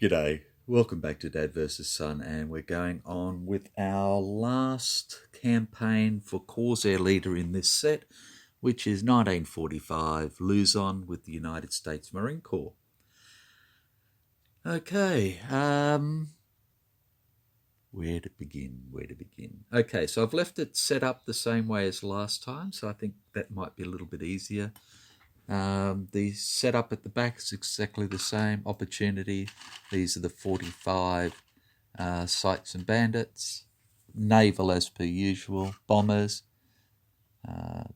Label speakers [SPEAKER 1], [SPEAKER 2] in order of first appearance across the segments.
[SPEAKER 1] G'day, welcome back to Dad vs Son, and we're going on with our last campaign for Corsair Leader in this set, which is 1945 Luzon with the United States Marine Corps. Okay, where to begin? Okay, so I've left it set up the same way as last time, so I think that might be a little bit easier. The setup at the back is exactly the same. Opportunity, these are the 45 sights and bandits. Naval as per usual. Bombers,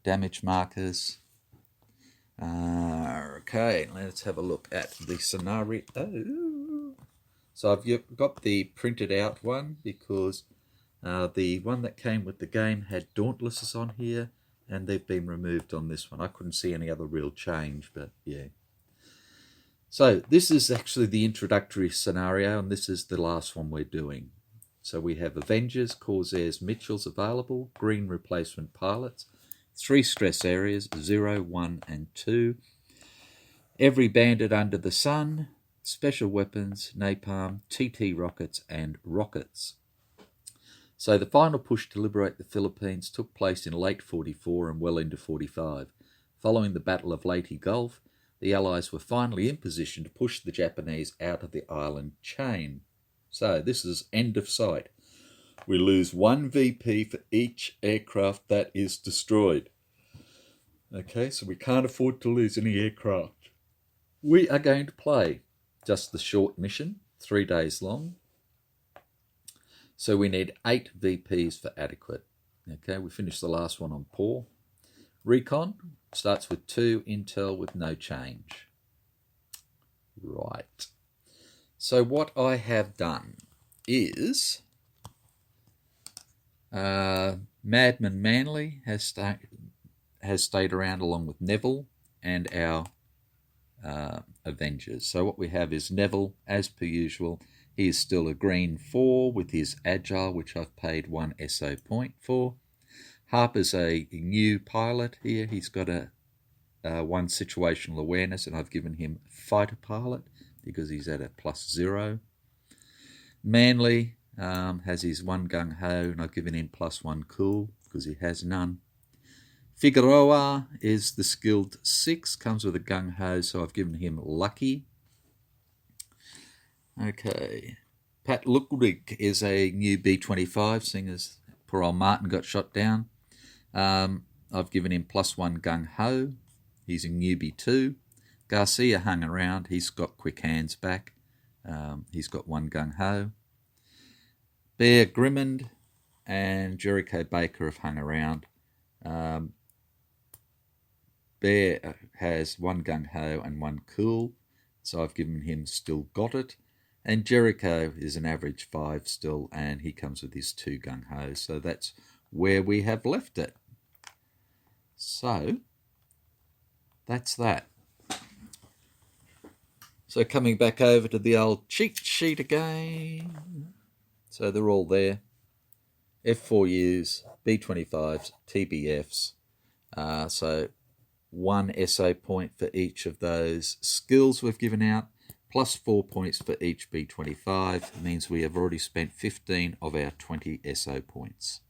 [SPEAKER 1] damage markers. Okay, let's have a look at the scenario. So I've got the printed out one because the one that came with the game had Dauntlesses on here, and they've been removed on this one. I couldn't see any other real change, but yeah. So this is actually the introductory scenario, and this is the last one we're doing. So we have Avengers, Corsairs, Mitchells available, green replacement pilots, 3 stress areas, 0, 1 and 2. Every bandit under the sun, special weapons, napalm, TT rockets and rockets. So the final push to liberate the Philippines took place in late 44 and well into 45. Following the Battle of Leyte Gulf, the Allies were finally in position to push the Japanese out of the island chain. So this is end of sight. We lose 1 VP for each aircraft that is destroyed. Okay, so we can't afford to lose any aircraft. We are going to play just the short mission, 3 days long. So we need 8 VPs for adequate. Okay, we finished the last one on poor. Recon starts with 2, intel with no change. Right. So what I have done is Madman Manley has stayed around along with Neville and our Avengers. So what we have is Neville, as per usual. He is still a green 4 with his Agile, which I've paid 1 SO point for. Harper's a new pilot here. He's got a 1 situational awareness, and I've given him Fighter Pilot because he's at a +0. Manley has his 1 Gung Ho, and I've given him +1 Cool because he has none. Figueroa is the skilled 6, comes with a Gung Ho, so I've given him Lucky. Okay, Pat Lukrig is a new B-25, seeing as poor old Martin got shot down. I've given him +1 Gung Ho. He's a newbie 2. Garcia hung around. He's got quick hands back. He's got 1 Gung Ho. Bear Grimmond and Jericho Baker have hung around. Bear has 1 Gung Ho and 1 Cool, so I've given him Still Got It. And Jericho is an average 5 still, and he comes with his 2 Gung Ho. So that's where we have left it. So that's that. So coming back over to the old cheat sheet again. So they're all there. F4Us, B25s, TBFs. So 1 SO point for each of those skills we've given out. +4 points for each B25 means we have already spent 15 of our 20 SO points.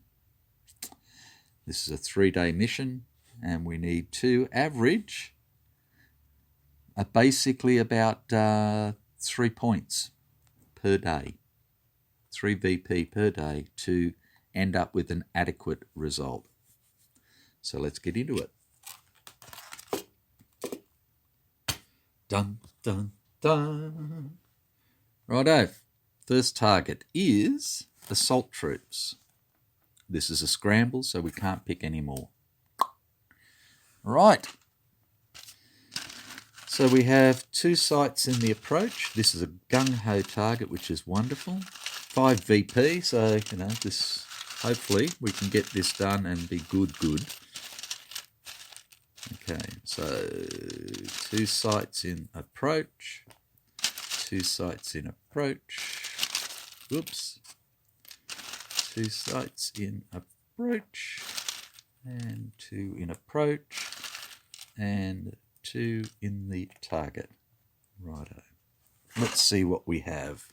[SPEAKER 1] This is a 3-day mission, and we need to average basically about 3 points per day, 3 VP per day to end up with an adequate result. So let's get into it. Dun, dun, dun. Righto, first target is assault troops. This is a scramble, so we can't pick any more. Right. So we have 2 sights in the approach. This is a gung-ho target, which is wonderful. 5 VP, so, this, hopefully we can get this done and be good. Okay, so 2 sights in approach. 2 sights in approach. Whoops. 2 sights in approach. And 2 in approach. And 2 in the target. Righto. let's see what we have.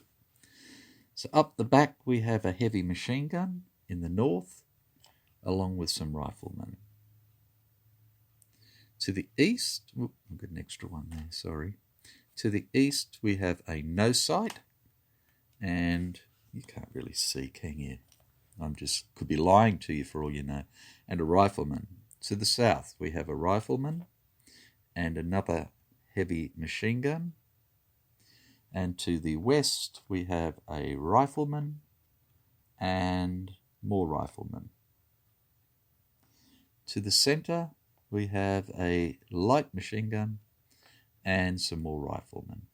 [SPEAKER 1] So up the back we have a heavy machine gun in the north, along with some riflemen. To the east, I've got an extra one there, sorry. To the east we have a no sight, and you can't really see, can you? Could be lying to you for all you know. And a rifleman. To the south we have a rifleman and another heavy machine gun. And to the west we have a rifleman and more riflemen. To the center we have a light machine gun and some more riflemen.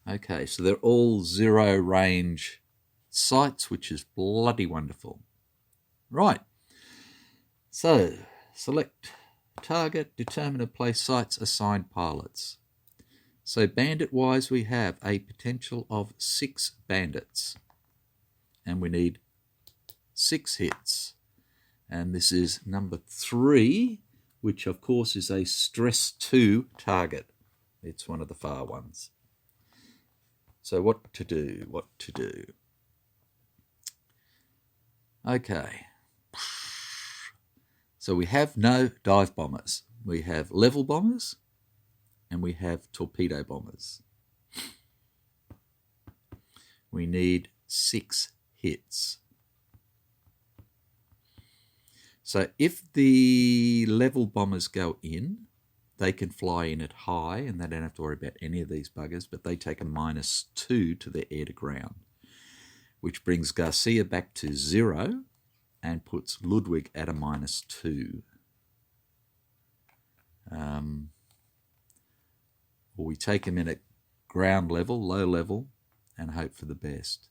[SPEAKER 1] Okay, so they're all zero range sights, which is bloody wonderful. Right, so select target, determine and place sights, assign pilots. So bandit-wise, we have a potential of 6 bandits, and we need 6 hits. And this is number 3, which of course is a stress 2 target. It's one of the far ones. So what to do? Okay. So we have no dive bombers. We have level bombers and we have torpedo bombers. We need 6 hits. So if the level bombers go in, they can fly in at high and they don't have to worry about any of these buggers, but they take a -2 to their air to ground, which brings Garcia back to 0 and puts Ludwig at a -2. Or we take him in at ground level, low level, and hope for the best,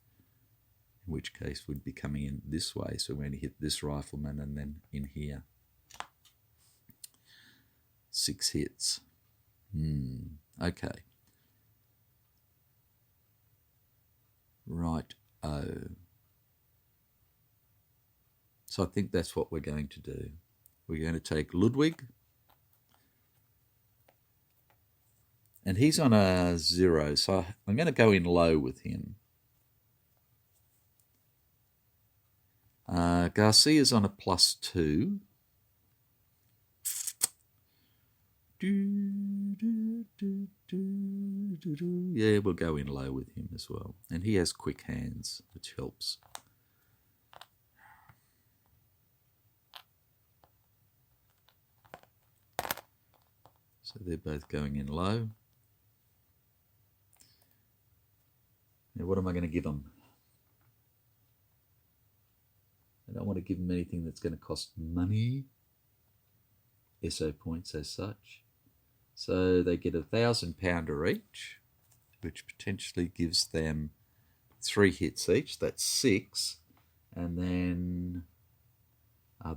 [SPEAKER 1] in which case we'd be coming in this way, so we're going to hit this rifleman and then in here. 6 hits. Okay. Right. So I think that's what we're going to do. We're going to take Ludwig, and he's on a 0, so I'm going to go in low with him. Garcia's on a +2. Yeah, we'll go in low with him as well. And he has quick hands, which helps. So they're both going in low. Now what am I going to give them? I don't want to give them anything that's going to cost money. SO points as such. So they get a 1,000-pounder each, which potentially gives them 3 hits each. That's 6. And then,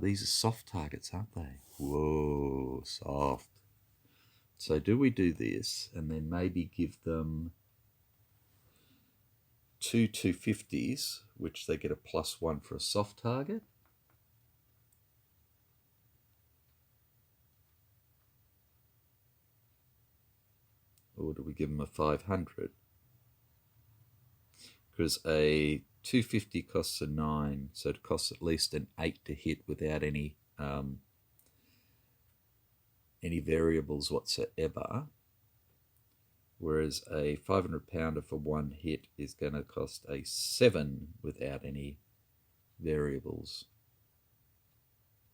[SPEAKER 1] these are soft targets, aren't they? Whoa, soft. So do we do this and then maybe give them 2 250s, which they get a +1 for a soft target? Or do we give them a 500? Because a 250 costs a 9, so it costs at least an 8 to hit without any variables whatsoever. Whereas a 500-pounder for 1 hit is going to cost a 7 without any variables.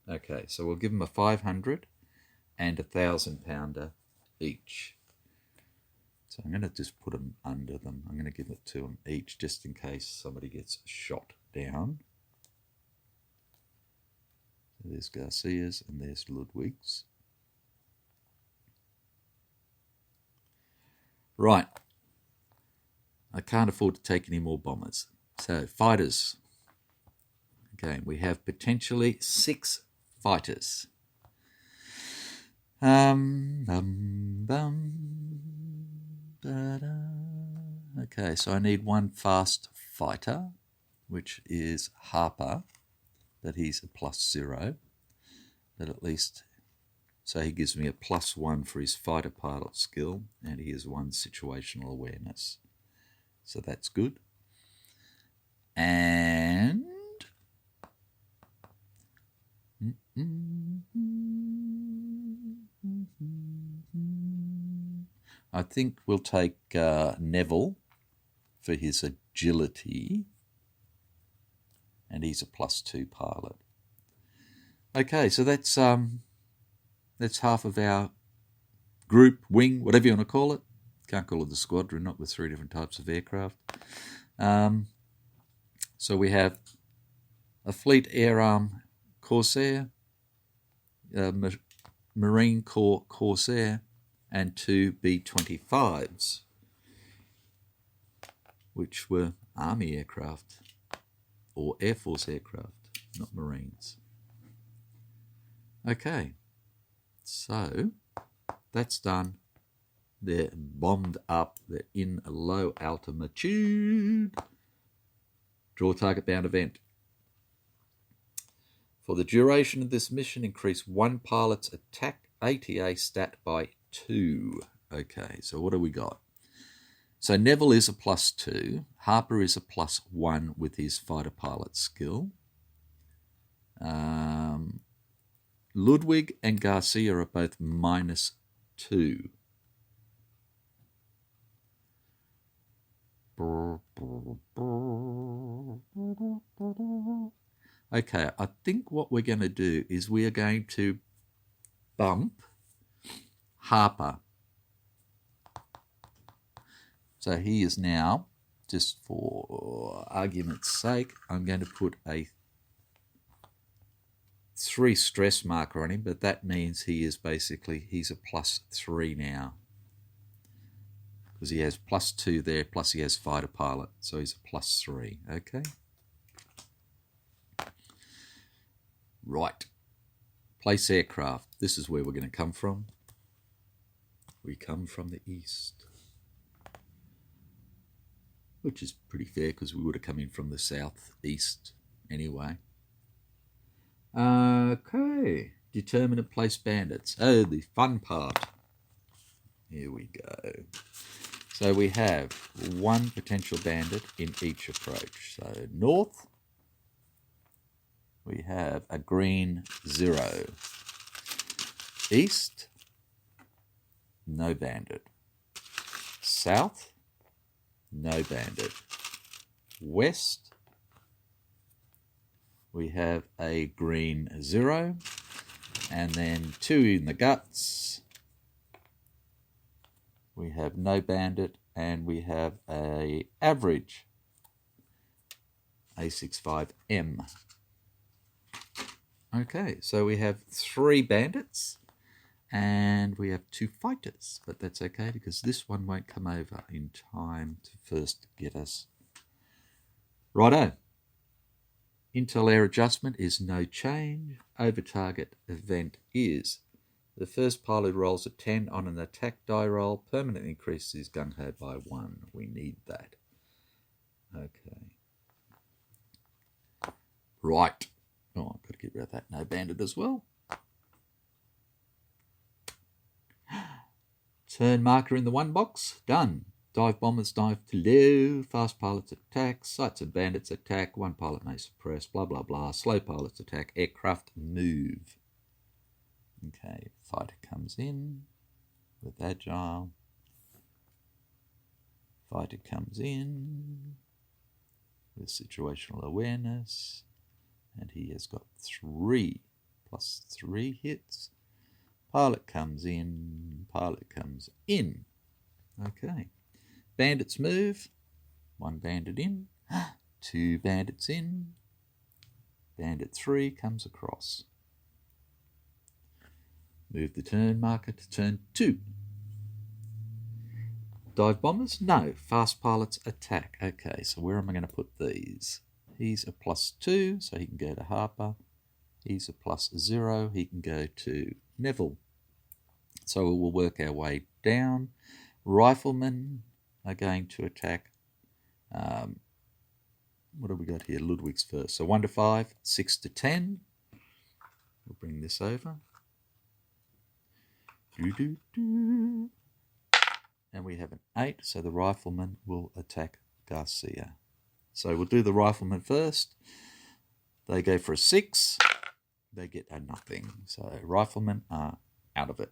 [SPEAKER 1] Okay, so we'll give them a 500 and a 1,000-pounder each. So I'm going to just put them under them. I'm going to give it to them each just in case somebody gets shot down. So there's Garcia's and there's Ludwig's. Right. I can't afford to take any more bombers. So fighters. Okay, we have potentially 6 fighters. Okay, so I need 1 fast fighter, which is Harper, but he's a +0. But at least So he gives me a +1 for his fighter pilot skill, and he has 1 situational awareness. So that's good. And I think we'll take Neville for his agility, and he's a +2 pilot. Okay, so that's half of our group, wing, whatever you want to call it. Can't call it the squadron, not with 3 different types of aircraft. So we have a Fleet Air Arm Corsair, Marine Corps Corsair, and 2 B-25s, which were Army aircraft or Air Force aircraft, not Marines. Okay, so that's done. They're bombed up. They're in a low altitude. Draw target bound event. For the duration of this mission, increase 1 pilot's attack ATA stat by 2. Okay, so what do we got? So Neville is a +2. Harper is a +1 with his fighter pilot skill. Ludwig and Garcia are both -2. Okay, I think what we're going to do is we are going to bump Harper. So he is now, just for argument's sake, I'm going to put a 3 stress marker on him, but that means he's a +3 now. Because he has +2 there, plus he has fighter pilot, so he's a +3, okay? Right. Place aircraft. This is where we're going to come from. We come from the east. Which is pretty fair because we would have come in from the southeast anyway. Okay. Determine and place bandits. Oh, the fun part. Here we go. So we have 1 potential bandit in each approach. So north, we have a green 0. East, no bandit. South, no bandit. West, we have a green 0. And then 2 in the guts. We have no bandit, and we have a average A65M. Okay, so we have 3 bandits, and we have 2 fighters, but that's okay because this one won't come over in time to first get us. Righto. Intel air adjustment is no change. Over target event is the first pilot rolls a 10 on an attack die roll, permanently increases his gung-ho by 1. We need that. Okay. Right. Oh, I've got to get rid of that no bandit as well. Turn marker in the 1 box. Done. Dive bombers dive to low. Fast pilots attack. Sights and bandits attack. 1 pilot may suppress. Blah, blah, blah. Slow pilots attack. Aircraft move. Okay. Fighter comes in with agile. Fighter comes in with situational awareness. And he has got 3 plus 3 hits. Pilot comes in. Pilot comes in. Okay. Bandits move. 1 bandit in. 2 bandits in. Bandit 3 comes across. Move the turn marker to turn 2. Dive bombers? No. Fast pilots attack. Okay, so where am I going to put these? He's a +2, so he can go to Harper. He's a +0, he can go to Neville. So we'll work our way down. Riflemen are going to attack. What have we got here? Ludwig's first. So 1 to 5, 6 to 10. We'll bring this over. And we have an 8, so the rifleman will attack Garcia. So we'll do the rifleman first. They go for a 6. They get a nothing. So riflemen are out of it.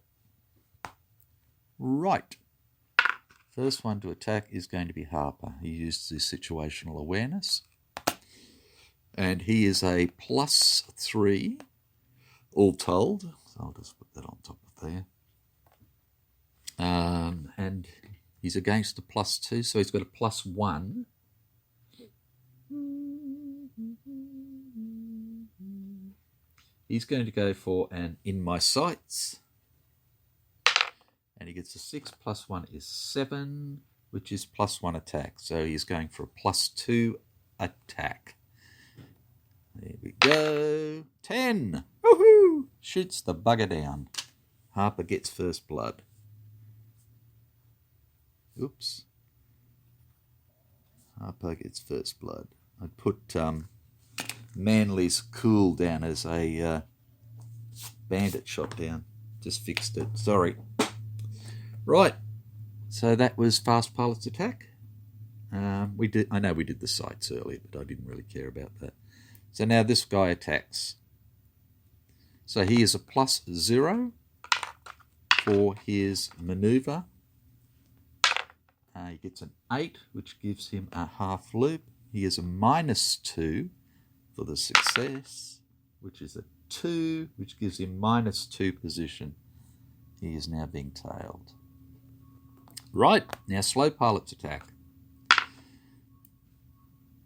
[SPEAKER 1] Right. First one to attack is going to be Harper. He used his situational awareness. And he is a +3 all told. So I'll just put that on top of there. And he's against a +2, so he's got a +1. He's going to go for an in my sights. And he gets a 6, +1 is 7, which is +1 attack. So he's going for a +2 attack. There we go. 10. Woohoo! Shoots the bugger down. Harper gets first blood. Oops. Harper gets first blood. I put Manly's cool down as a bandit shot down. Just fixed it. Sorry. Right. So that was fast pilot's attack. I know we did the sights earlier, but I didn't really care about that. So now this guy attacks. So he is a +0 for his maneuver. He gets an 8, which gives him a half loop. He is a -2 for the success, which is a 2, which gives him -2 position. He is now being tailed. Right, now slow pilot's attack.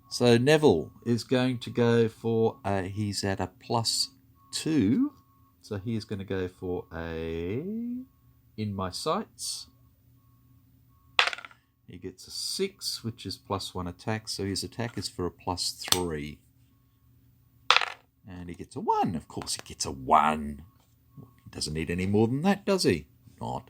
[SPEAKER 1] So Neville is going to go for he's at a +2, so he is going to go for a in my sights. He gets a 6, which is +1 attack, so his attack is for a +3. And he gets a 1. Of course he gets a 1. He doesn't need any more than that, does he? Not.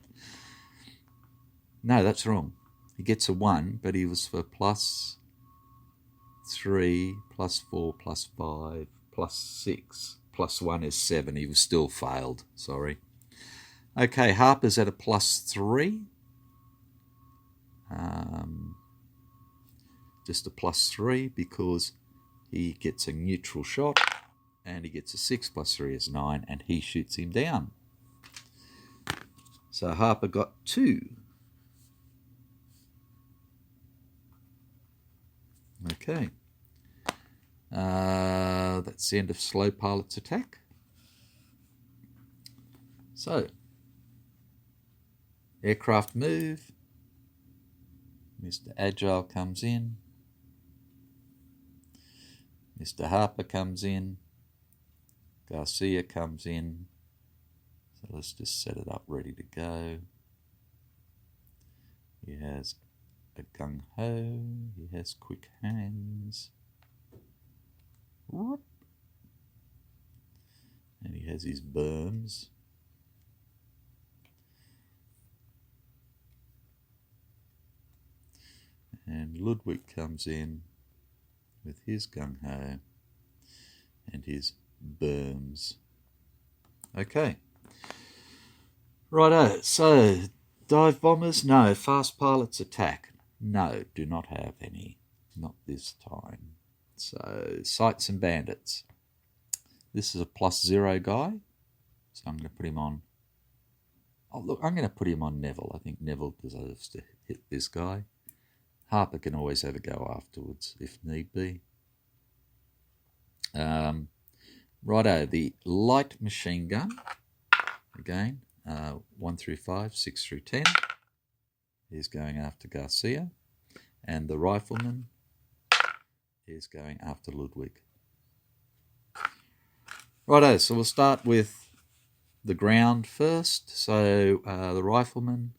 [SPEAKER 1] No, that's wrong. He gets a 1, but he was for +3, +4, +5, +6. +1 is 7. He was still failed. Sorry. Okay, Harper's at a +3. Just a +3 because he gets a neutral shot, and he gets a 6 +3 is 9, and he shoots him down. So Harper got 2. Okay. That's the end of slow pilot's attack. So, aircraft move. Mr. Agile comes in. Mr. Harper comes in. Garcia comes in. So let's just set it up ready to go. He has a gung-ho. He has quick hands. Whoop. And he has his berms. And Ludwig comes in with his gung-ho and his berms. Okay. Righto, so dive bombers, no. Fast pilots attack, no, do not have any. Not this time. So sights and bandits. This is a +0 guy, so I'm going to put him on. Oh, look, I'm going to put him on Neville. I think Neville deserves to hit this guy. Harper can always have a go afterwards if need be. Righto, the light machine gun. Again, 1 through 5, 6 through 10. Is going after Garcia. And the rifleman is going after Ludwig. Righto, so we'll start with the ground first. So the riflemen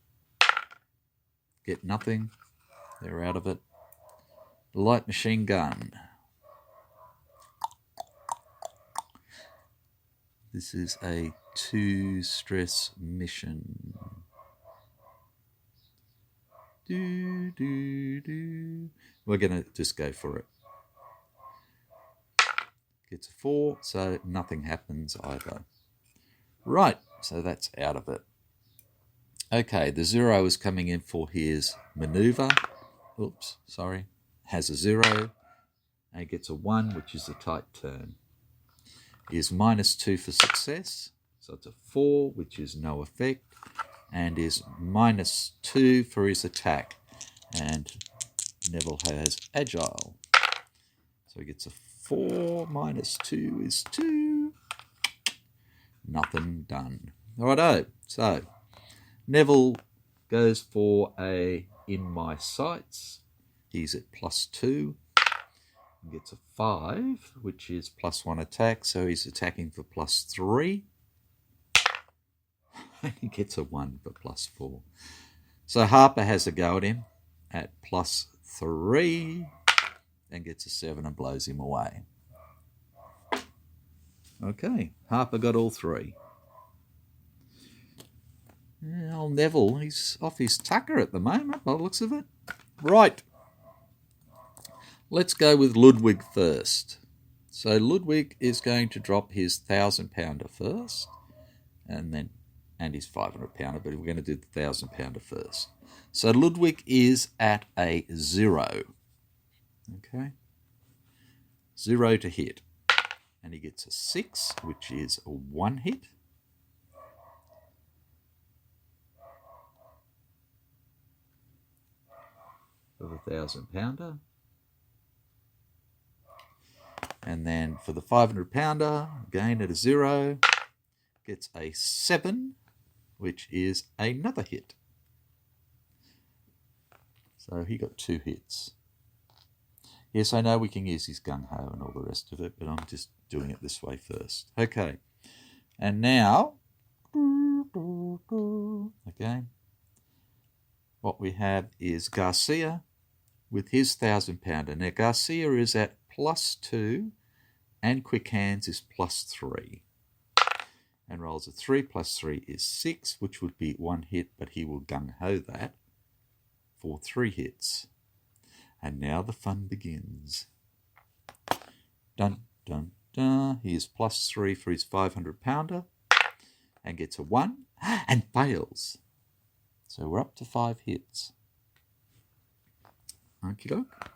[SPEAKER 1] get nothing. They're out of it. The light machine gun. This is a 2-stress mission. We're going to just go for it. Gets a 4, so nothing happens either. Right, so that's out of it. Okay, the 0 is coming in for his manoeuvre. Oops, sorry. Has a 0 and gets a 1, which is a tight turn. Is -2 for success, so it's a 4, which is no effect, and is -2 for his attack. And Neville has agile, so he gets a 4 -2 is 2. Nothing done. Righto, so Neville goes for a in my sights. He's at +2. He gets a 5, which is +1 attack, so he's attacking for +3. He gets a 1 for +4. So Harper has a go at him at +3 and gets a 7 and blows him away. Okay, Harper got all 3. Yeah, old Neville, he's off his tucker at the moment by the looks of it. Right. Let's go with Ludwig first. So Ludwig is going to drop his 1,000-pounder first, and his 500-pounder, but we're going to do the 1,000-pounder first. So Ludwig is at a 0. Okay. 0 to hit. And he gets a 6, which is a 1 hit. For the 1,000-pounder. And then for the 500-pounder, again at a 0, gets a 7, which is another hit. So he got 2 hits. Yes, I know we can use his gung-ho and all the rest of it, but I'm just doing it this way first. Okay. And now, again, what we have is Garcia with his 1,000-pounder. Now, Garcia is at +2 and Quick Hands is +3. And rolls a 3 + 3 is 6, which would be 1 hit, but he will gung-ho that for 3 hits. And now the fun begins. Dun, dun, dun. He is +3 for his 500-pounder and gets a 1 and fails. So we're up to 5 hits. Okie doke.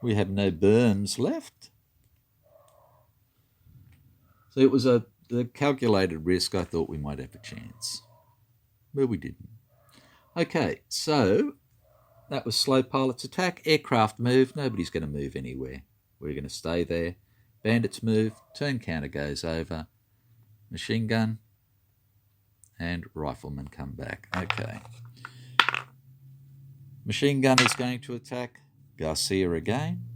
[SPEAKER 1] We have no burns left. So it was the calculated risk. I thought we might have a chance, but we didn't. Okay, so that was Slow Pilot's attack. Aircraft move. Nobody's going to move anywhere. We're going to stay there. Bandits move. Turn counter goes over. Machine gun and rifleman come back. Okay. Machine gun is going to attack Garcia again,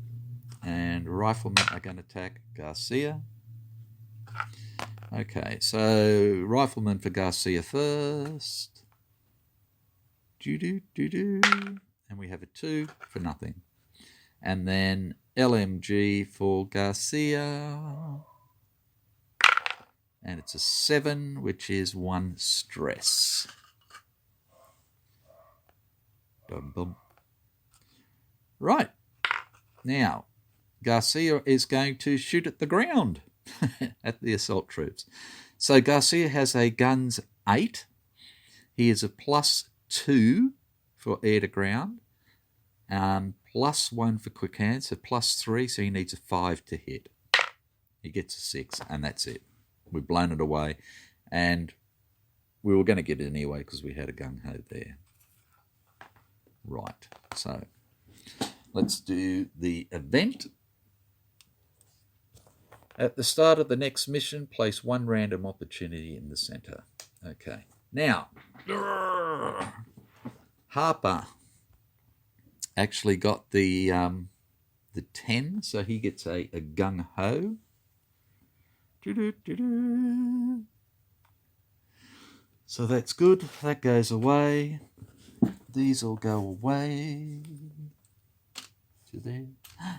[SPEAKER 1] and riflemen are going to attack Garcia. Okay, so rifleman for Garcia first. And we have a 2 for nothing. And then LMG for Garcia. And it's a 7, which is 1 stress. Dum bum. Right. Now, Garcia is going to shoot at the ground at the assault troops. So Garcia has a guns 8. He is a +2 for air to ground. +1 for quick hands, so +3, so he needs a 5 to hit. He gets a 6, and that's it. We've blown it away, and we were going to get it anyway because we had a gung-ho there. Right, so let's do the event. At the start of the next mission, place 1 random opportunity in the center. Okay, now, Harper actually got the 10, so he gets a gung-ho. So that's good. That goes away. These all go away. To there,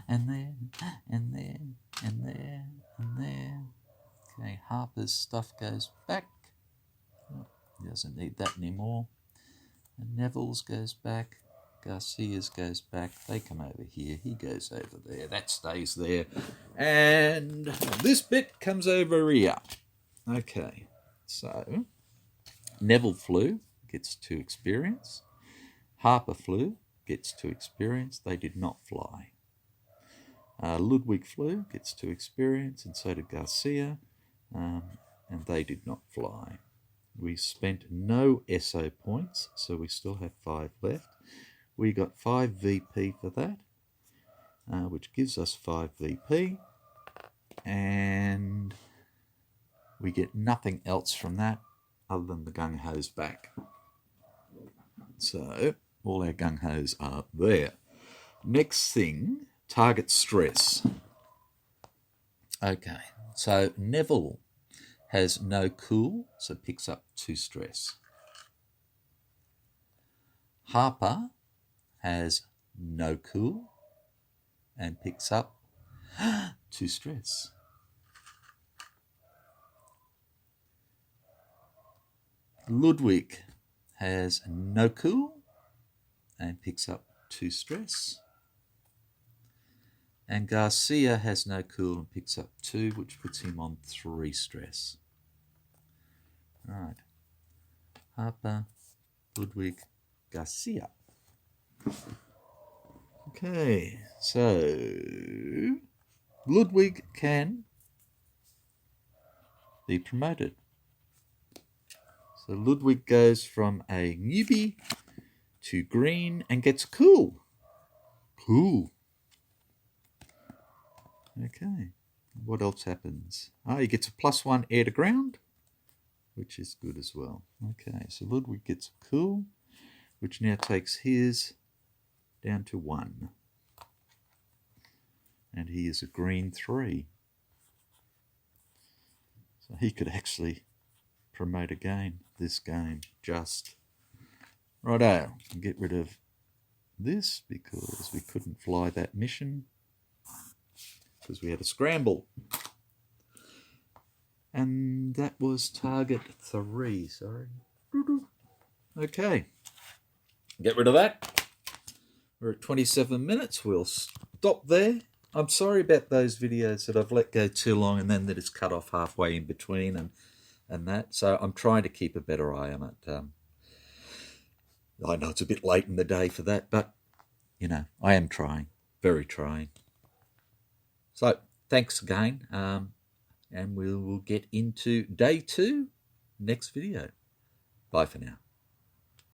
[SPEAKER 1] and there, and there, and there, and there. Okay, Harper's stuff goes back. Oh, he doesn't need that anymore. And Neville's goes back. Garcia's goes back. They come over here. He goes over there. That stays there. And this bit comes over here. Okay, so Neville flew, gets 2 experience. Harper flew, gets 2 experience. They did not fly. Ludwig flew, gets 2 experience, and so did Garcia, and they did not fly. We spent no SO points, so we still have 5 left. We got 5 VP for that, which gives us 5 VP, and we get nothing else from that other than the gung-hos back. So all our gung-hos are there. Next thing, target stress. Okay, so Neville has no cool, so picks up 2 stress. Harper has no cool and picks up 2 stress. Ludwig has no cool and picks up 2 stress. And Garcia has no cool and picks up 2, which puts him on 3 stress. All right. Harper, Ludwig, Garcia. Okay, so Ludwig can be promoted. So Ludwig goes from a newbie to green and gets cool. Cool. Okay, what else happens? He gets a +1 air to ground, which is good as well. Okay, so Ludwig gets cool, which now takes his down to 1. And he is a green 3. So he could actually promote again this game. Just righto, get rid of this because we couldn't fly that mission because we had a scramble. And that was target 3, sorry. Okay, get rid of that. We're at 27 minutes, we'll stop there. I'm sorry about those videos that I've let go too long and then that it's cut off halfway in between and that. So I'm trying to keep a better eye on it. I know it's a bit late in the day for that, but, you know, I am trying, very trying. So thanks again, and we will get into day 2 next video. Bye for now.